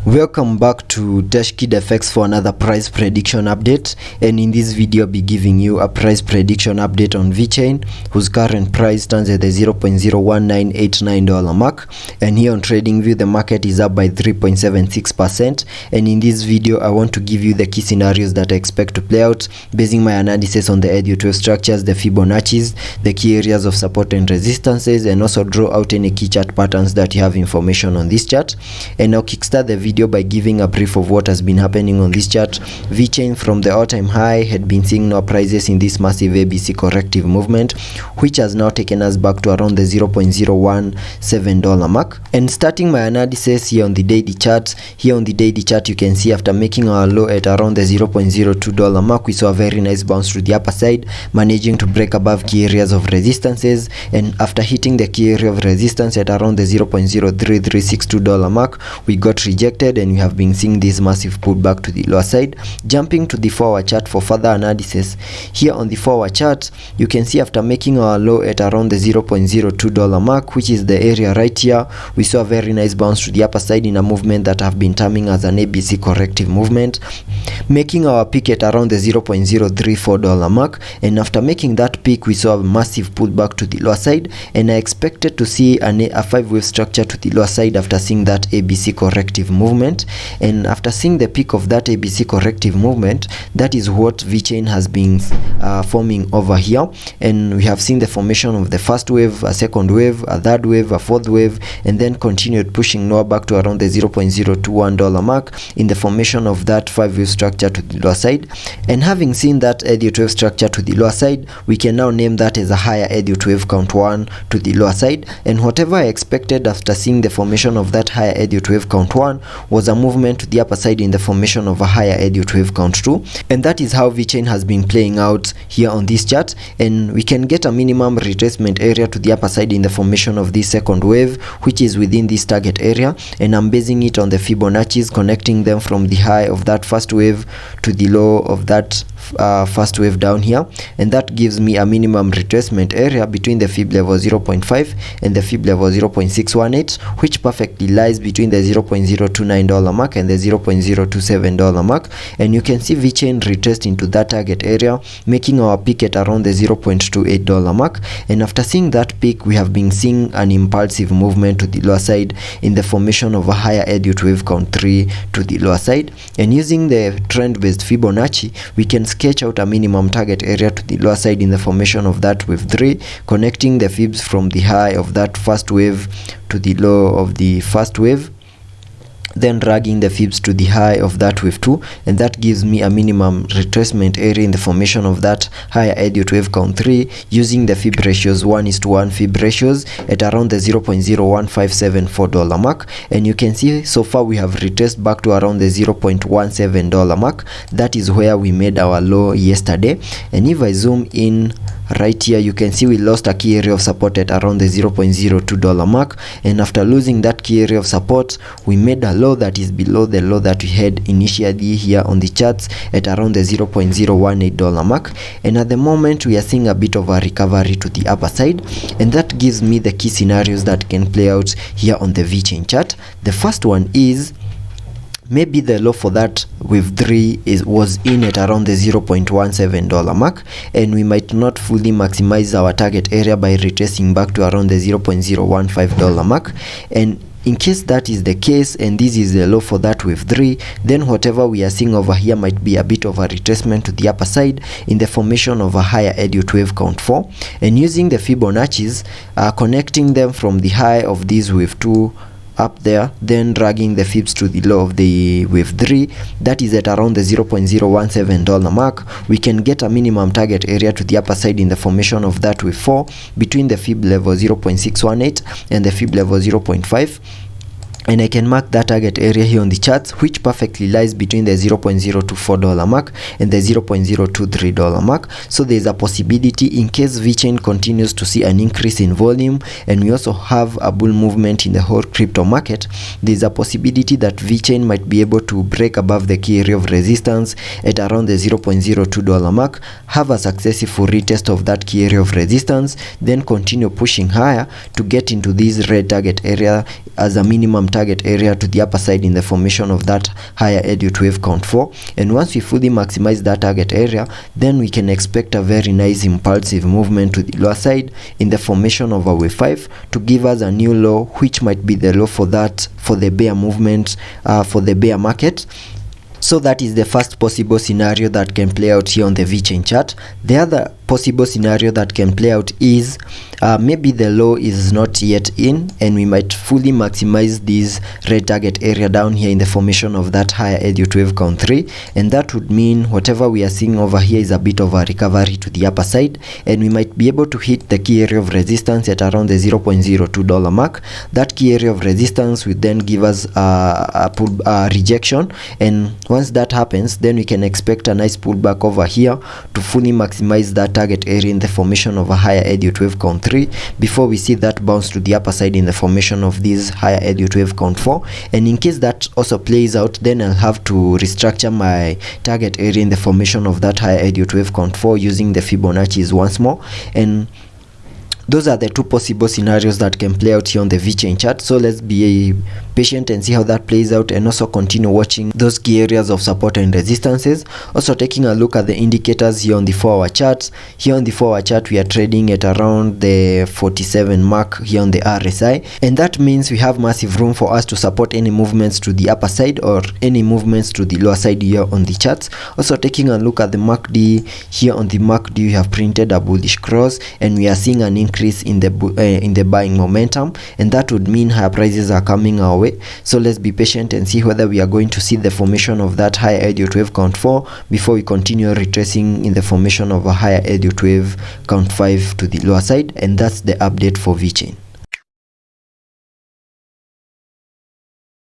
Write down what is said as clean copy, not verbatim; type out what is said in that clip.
Welcome back to Dashkid FX for another price prediction update, and in this video I'll be giving you a price prediction update on Vechain, whose current price stands at the $0.01989 mark, and here on TradingView the market is up by 3.76%. And in this video I want to give you the key scenarios that I expect to play out, basing my analysis on the Elliot wave structures, the Fibonacci's, the key areas of support and resistances, and also draw out any key chart patterns that you have information on this chart. And I'll kickstart the video by giving a brief of what has been happening on this chart. Vechain from the all-time high had been seeing no prices in this massive ABC corrective movement, which has now taken us back to around the $0.017 mark. And starting my analysis here on the daily chart, you can see after making our low at around the $0.02 mark, we saw a very nice bounce to the upper side, managing to break above key areas of resistances. And after hitting the key area of resistance at around the $0.03362 mark, we got rejected, and we have been seeing this massive pullback to the lower side. Jumping to the 4-hour chart for further analysis, here on the 4-hour chart you can see after making our low at around the $0.02 mark, which is the area right here, we saw a very nice bounce to the upper side in a movement that have been terming as an ABC corrective movement, making our peak at around the $0.034 mark. And after making that peak, we saw a massive pullback to the lower side, and I expected to see a 5-wave structure to the lower side after seeing that ABC corrective movement. And after seeing the peak of that ABC corrective movement, that is what Vechain has been forming over here. And we have seen the formation of the first wave, a second wave, a third wave, a fourth wave, and then continued pushing lower back to around the $0.021 mark in the formation of that 5-wave structure to the lower side. And having seen that Elliot wave structure to the lower side, we can now name that as a higher Elliot wave count 1 to the lower side. And whatever I expected after seeing the formation of that higher Elliot wave count 1 was a movement to the upper side in the formation of a higher Elliot wave count 2. And that is how Vechain has been playing out here on this chart. And we can get a minimum retracement area to the upper side in the formation of this second wave, which is within this target area. And I'm basing it on the Fibonacci's, connecting them from the high of that first wave to the low of that first wave down here, and that gives me a minimum retracement area between the fib level 0.5 and the fib level 0.618, which perfectly lies between the $0.029 mark and the $0.027 mark. And you can see Vechain retraced into that target area, making our peak at around the $0.28 mark. And after seeing that peak, we have been seeing an impulsive movement to the lower side in the formation of a higher Elliot wave count 3 to the lower side. And using the trend based Fibonacci, we can sketch out a minimum target area to the lower side in the formation of that wave 3, connecting the fibs from the high of that first wave to the low of the first wave, then dragging the fibs to the high of that wave 2, and that gives me a minimum retracement area in the formation of that higher Elliot wave count 3, using the fib ratios 1:1 fib ratios at around the $0.01574 mark. And you can see so far we have retraced back to around the $0.17 mark. That is where we made our low yesterday. And if I zoom in right here, you can see we lost a key area of support at around the $0.02 mark, and after losing that key area of support, we made a low that is below the low that we had initially here on the charts at around the $0.018 mark. And at the moment we are seeing a bit of a recovery to the upper side, and that gives me the key scenarios that can play out here on the Vechain chart. The first one is maybe the low for that wave 3 was in at around the $0.17 mark, and we might not fully maximize our target area by retracing back to around the $0.015 mark. And in case that is the case, and this is the low for that wave 3, then whatever we are seeing over here might be a bit of a retracement to the upper side in the formation of a higher Elliot wave count 4. And using the Fibonacci's, connecting them from the high of this wave 2 up there, then dragging the fibs to the low of the wave 3, that is at around the $0.017 mark, we can get a minimum target area to the upper side in the formation of that wave 4 between the fib level 0.618 and the fib level 0.5. And I can mark that target area here on the charts, which perfectly lies between the $0.024 mark and the $0.023 mark. So there is a possibility, in case Vechain continues to see an increase in volume, and we also have a bull movement in the whole crypto market, there is a possibility that Vechain might be able to break above the key area of resistance at around the $0.02 mark, have a successful retest of that key area of resistance, then continue pushing higher to get into this red target area as a minimum target area to the upper side in the formation of that higher Elliott wave count 4, and once we fully maximize that target area, then we can expect a very nice impulsive movement to the lower side in the formation of a wave 5 to give us a new low, which might be the low for the bear movement, for the bear market. So that is the first possible scenario that can play out here on the Vechain chart. The other possible scenario that can play out is maybe the low is not yet in, and we might fully maximize this red target area down here in the formation of that higher Elliott wave count 3, and that would mean whatever we are seeing over here is a bit of a recovery to the upper side, and we might be able to hit the key area of resistance at around the $0.02 mark. That key area of resistance will then give us a rejection, and once that happens, then we can expect a nice pullback over here to fully maximize that target area in the formation of a higher Elliott wave count 3 before we see that bounce to the upper side in the formation of this higher Elliott wave count 4. And in case that also plays out, then I'll have to restructure my target area in the formation of that higher Elliott wave count 4 using the Fibonacci's once more. And those are the two possible scenarios that can play out here on the Vechain chart. So let's be patient and see how that plays out, and also continue watching those key areas of support and resistances. Also taking a look at the indicators here on the 4-hour charts. Here on the 4-hour chart, we are trading at around the 47 mark here on the RSI, and that means we have massive room for us to support any movements to the upper side or any movements to the lower side here on the charts. Also taking a look at the MACD. Here on the MACD, we have printed a bullish cross, and we are seeing an increase in the buying momentum, and that would mean higher prices are coming our way. So let's be patient and see whether we are going to see the formation of that higher Elliott wave count 4 before we continue retracing in the formation of a higher Elliott wave count 5 to the lower side. And that's the update for Vechain.